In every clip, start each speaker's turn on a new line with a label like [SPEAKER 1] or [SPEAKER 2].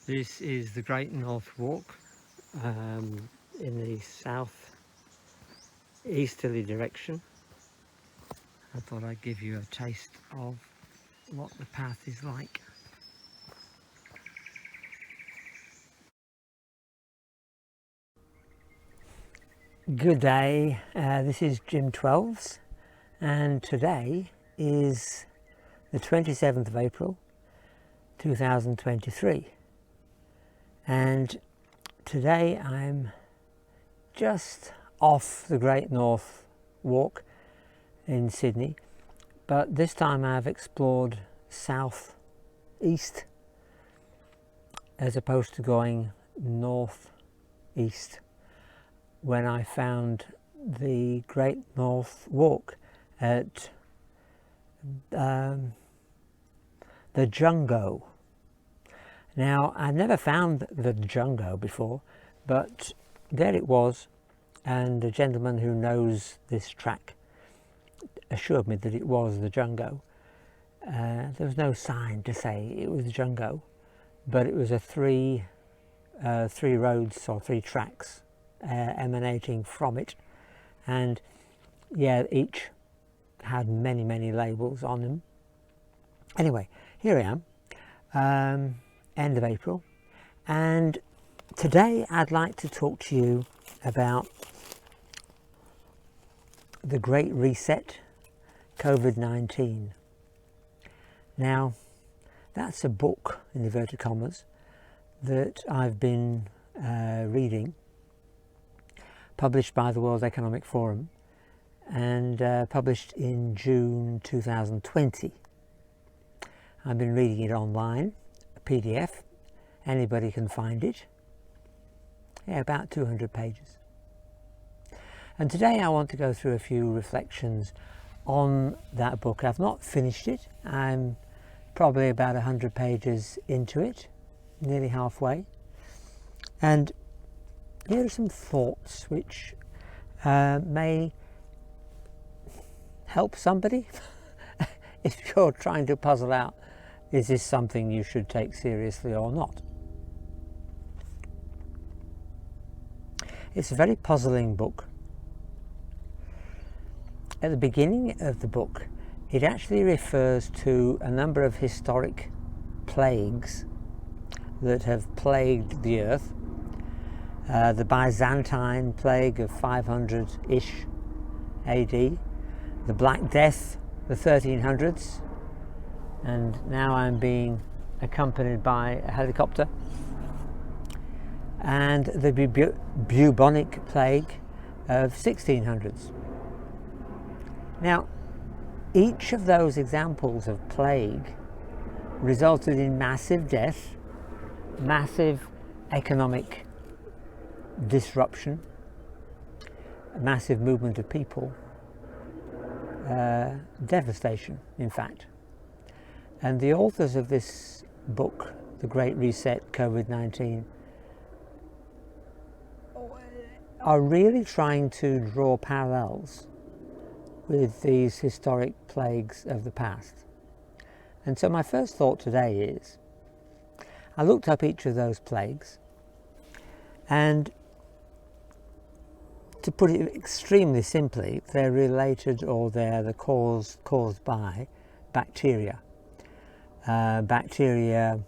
[SPEAKER 1] This is the Great North Walk in the south easterly direction. I thought I'd give you a taste of what the path is like. Good day, this is Jim 12s, and today is the 27th of April 2023, and today I'm just off the Great North Walk in Sydney, but this time I've explored south east as opposed to going north east when I found the Great North Walk at the Jungo. Now, I've never found the Jungo before, but there it was, and a gentleman who knows this track assured me that it was the Jungo. There was no sign to say it was the Jungo, but it was a three roads or three tracks emanating from it, and yeah, each had many labels on them. Anyway, here I am, end of April, and today I'd like to talk to you about the Great Reset, COVID-19. Now, that's a book, in inverted commas, that I've been reading, published by the World Economic Forum, and published in June 2020. I've been reading it online, a PDF. Anybody can find it. Yeah, about 200 pages. And today I want to go through a few reflections on that book. I've not finished it. I'm probably about 100 pages into it, nearly halfway. And here are some thoughts which may help somebody if you're trying to puzzle out, is this something you should take seriously or not? It's a very puzzling book. At the beginning of the book, it actually refers to a number of historic plagues that have plagued the earth. The Byzantine plague of 500-ish AD, the Black Death, the 1300s, and now I'm being accompanied by a helicopter, and the Bubonic plague of 1600s. Now, each of those examples of plague resulted in massive death, massive economic disruption, a massive movement of people, devastation, in fact. And the authors of this book, The Great Reset, COVID-19, are really trying to draw parallels with these historic plagues of the past. And so my first thought today is, I looked up each of those plagues, and to put it extremely simply, they're related, or they're the caused by bacteria. Bacteria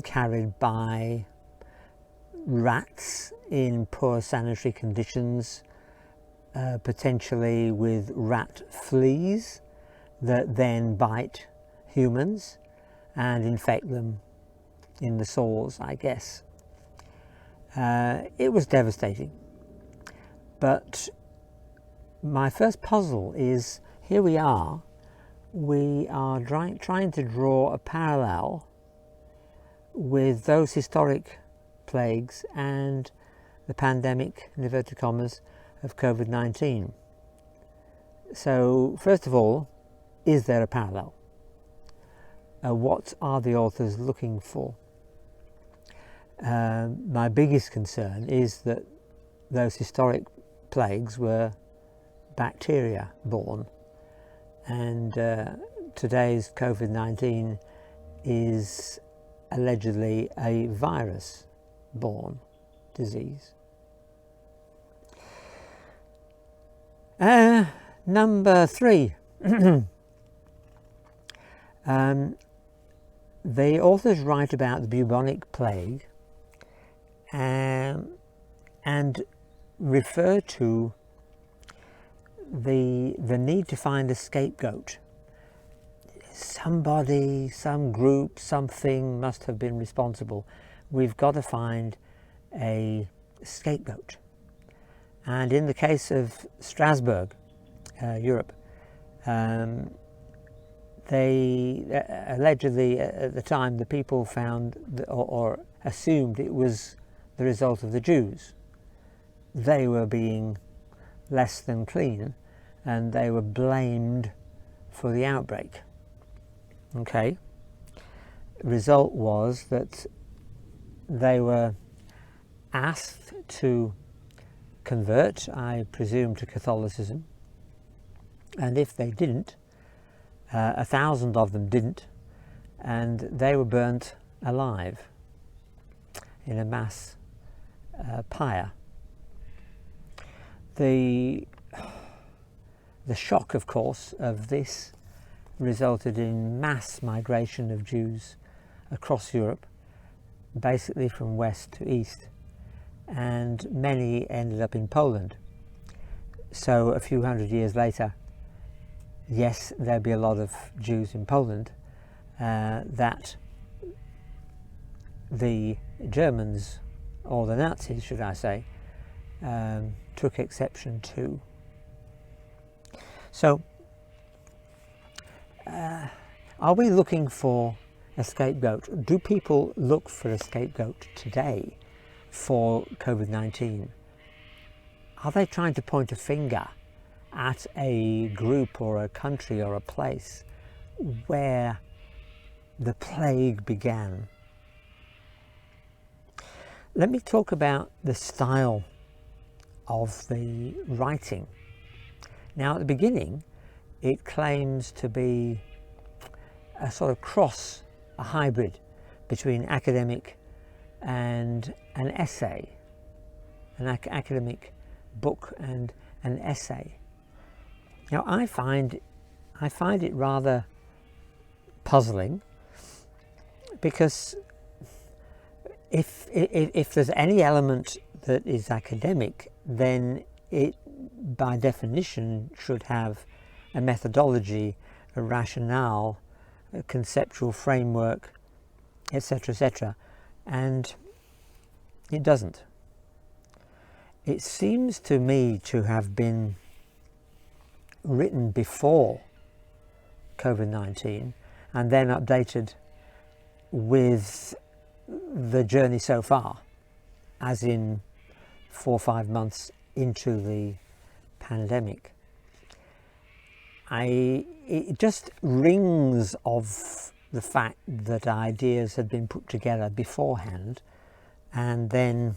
[SPEAKER 1] carried by rats in poor sanitary conditions, potentially with rat fleas that then bite humans and infect them in the sores, I guess. It was devastating. But my first puzzle is, here we are trying to draw a parallel with those historic plagues and the pandemic, in inverted commas, of COVID-19. So, first of all, is there a parallel? What are the authors looking for? My biggest concern is that those historic plagues were bacteria born, and today's COVID-19 is allegedly a virus-borne disease. Number 3. The authors write about the bubonic plague and refer to the need to find a scapegoat. Somebody, some group, something must have been responsible. We've got to find a scapegoat. And in the case of Strasbourg, Europe, they allegedly at the time the people found or assumed it was the result of the Jews. They were being less than clean and they were blamed for the outbreak. Okay. Result was that they were asked to convert, I presume, to Catholicism, and if they didn't, 1,000 of them didn't, and they were burnt alive in a mass pyre. The shock, of course, of this resulted in mass migration of Jews across Europe, basically from west to east, and many ended up in Poland. So a few hundred years later, yes, there'd be a lot of Jews in Poland that the Germans, or the Nazis should I say, took exception to. So are we looking for a scapegoat? Do people look for a scapegoat today for COVID-19? Are they trying to point a finger at a group or a country or a place where the plague began? Let me talk about the style of the writing. Now, at the beginning, it claims to be a sort of cross, a hybrid between academic and an essay, an academic book and an essay. Now, I find it rather puzzling, because if there's any element that is academic, then it by definition should have a methodology, a rationale, a conceptual framework, etc., etc., and it doesn't. It seems to me to have been written before COVID-19 and then updated with the journey so far, as in 4 or 5 months into the pandemic. It just rings of the fact that ideas had been put together beforehand and then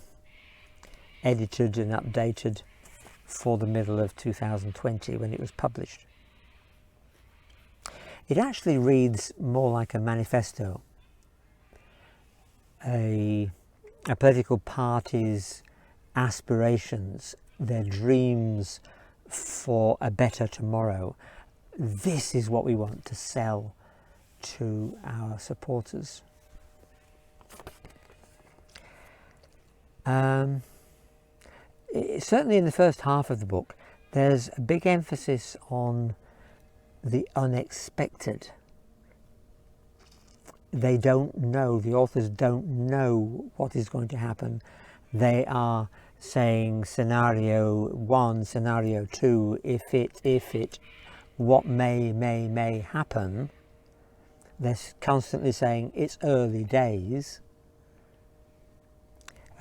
[SPEAKER 1] edited and updated for the middle of 2020 when it was published. It actually reads more like a manifesto, a political party's aspirations, their dreams for a better tomorrow. This is what we want to sell to our supporters. Certainly in the first half of the book, there's a big emphasis on the unexpected. They don't know, the authors don't know what is going to happen. They are saying scenario 1, scenario 2, if it, what may happen. They're constantly saying it's early days.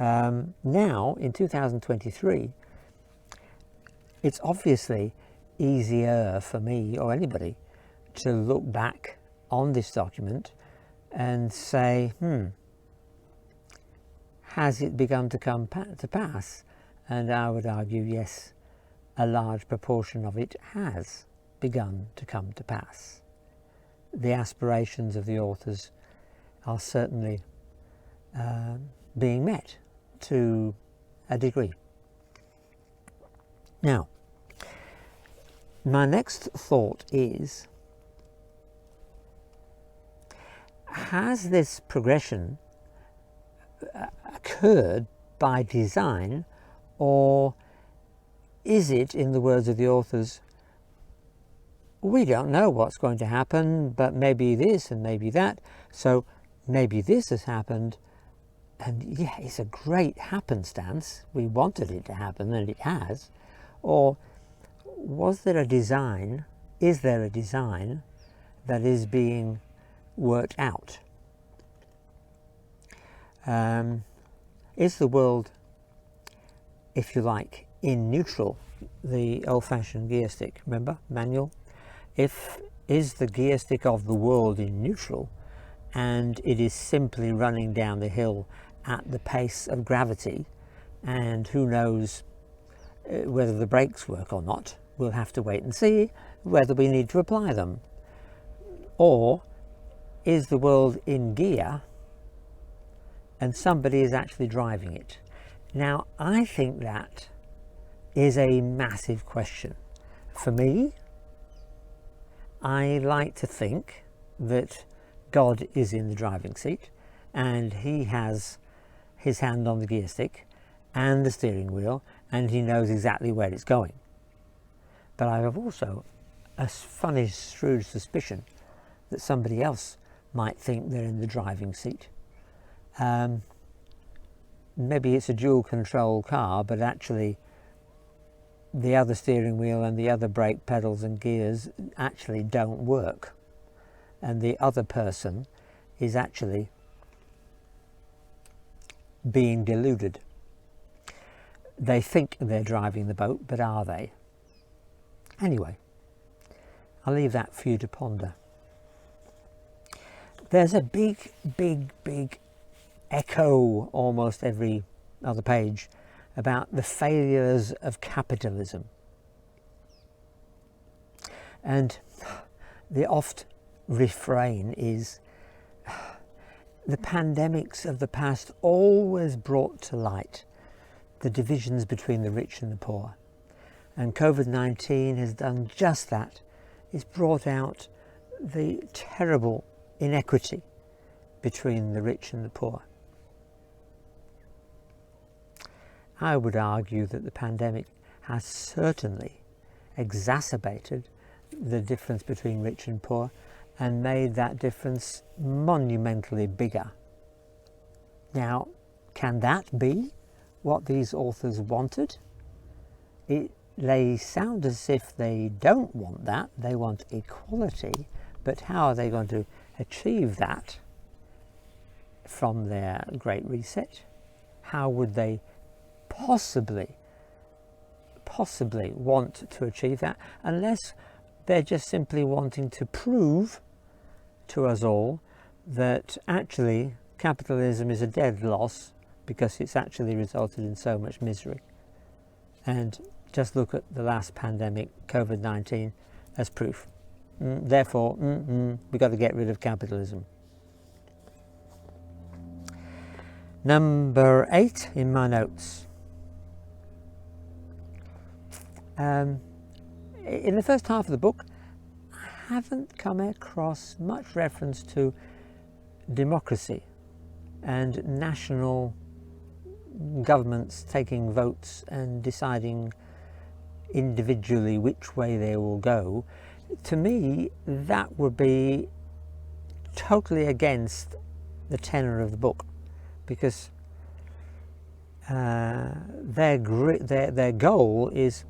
[SPEAKER 1] Now, in 2023, it's obviously easier for me or anybody to look back on this document and say, has it begun to come to pass? And I would argue, yes, a large proportion of it has begun to come to pass. The aspirations of the authors are certainly being met to a degree. Now, my next thought is, has this progression occurred by design, or is it, in the words of the authors, we don't know what's going to happen, but maybe this and maybe that, so maybe this has happened, and yeah, it's a great happenstance, we wanted it to happen and it has. Or was there a design, is there a design that is being worked out? Is the world, if you like, in neutral, the old-fashioned gear stick, remember, manual? Is the gear stick of the world in neutral, and it is simply running down the hill at the pace of gravity, and who knows whether the brakes work or not? We'll have to wait and see whether we need to apply them. Or is the world in gear and somebody is actually driving it? Now, I think that is a massive question. For me, I like to think that God is in the driving seat and he has his hand on the gear stick and the steering wheel, and he knows exactly where it's going. But I have also a funny, shrewd suspicion that somebody else might think they're in the driving seat. Maybe it's a dual control car, but actually the other steering wheel and the other brake pedals and gears actually don't work, and the other person is actually being deluded. They think they're driving the boat, but are they? Anyway, I'll leave that for you to ponder. There's a big echo almost every other page about the failures of capitalism. And the oft refrain is, the pandemics of the past always brought to light the divisions between the rich and the poor. And COVID-19 has done just that. It's brought out the terrible inequity between the rich and the poor. I would argue that the pandemic has certainly exacerbated the difference between rich and poor and made that difference monumentally bigger. Now, can that be what these authors wanted? They sound as if they don't want that, they want equality, but how are they going to achieve that from their Great Reset? How would they possibly want to achieve that, unless they're just simply wanting to prove to us all that actually capitalism is a dead loss because it's actually resulted in so much misery. And just look at the last pandemic, COVID-19, as proof. Therefore, we've got to get rid of capitalism. Number 8 in my notes. In the first half of the book, I haven't come across much reference to democracy and national governments taking votes and deciding individually which way they will go. To me, that would be totally against the tenor of the book, because their goal is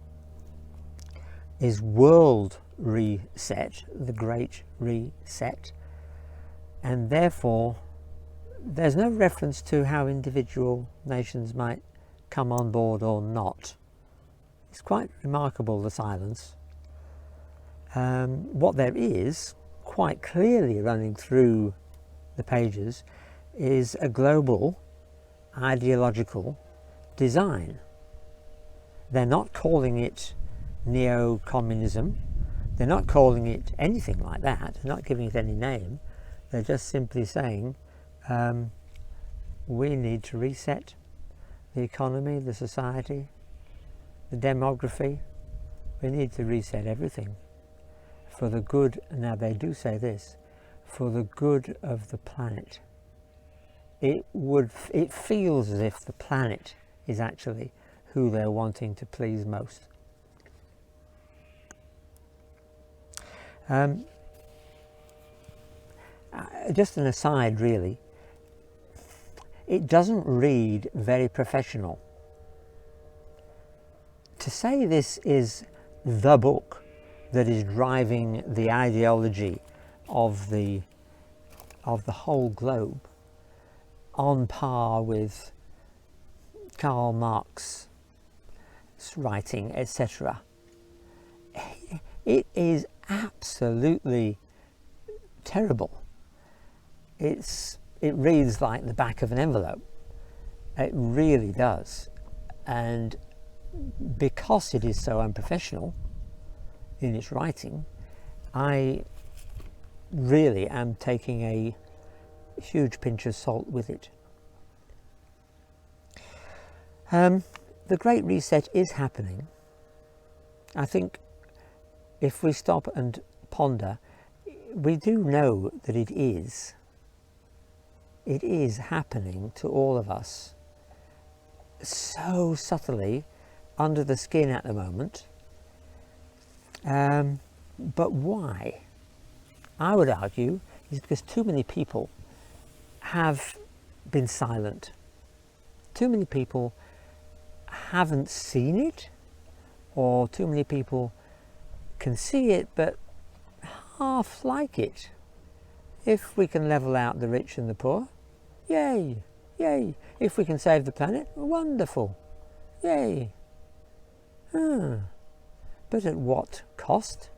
[SPEAKER 1] world reset, the Great Reset, and therefore there's no reference to how individual nations might come on board or not. It's quite remarkable, the silence. What there is quite clearly running through the pages is a global ideological design. They're not calling it neo-communism, they're not calling it anything like that, they're not giving it any name, they're just simply saying we need to reset the economy, the society, the demography. We need to reset everything for the good. Now they do say this, for the good of the planet. It feels as if the planet is actually who they're wanting to please most. Just an aside really, it doesn't read very professional. To say this is the book that is driving the ideology of the whole globe, on par with Karl Marx's writing, etc. It is absolutely terrible. It reads like the back of an envelope. It really does. And because it is so unprofessional in its writing, I really am taking a huge pinch of salt with it. The Great Reset is happening. I think if we stop and ponder, we do know that it is happening to all of us so subtly under the skin at the moment. But why? I would argue is because too many people have been silent. Too many people haven't seen it, or too many people can see it but half like it. If we can level out the rich and the poor, yay, yay. If we can save the planet, wonderful, yay. But at what cost?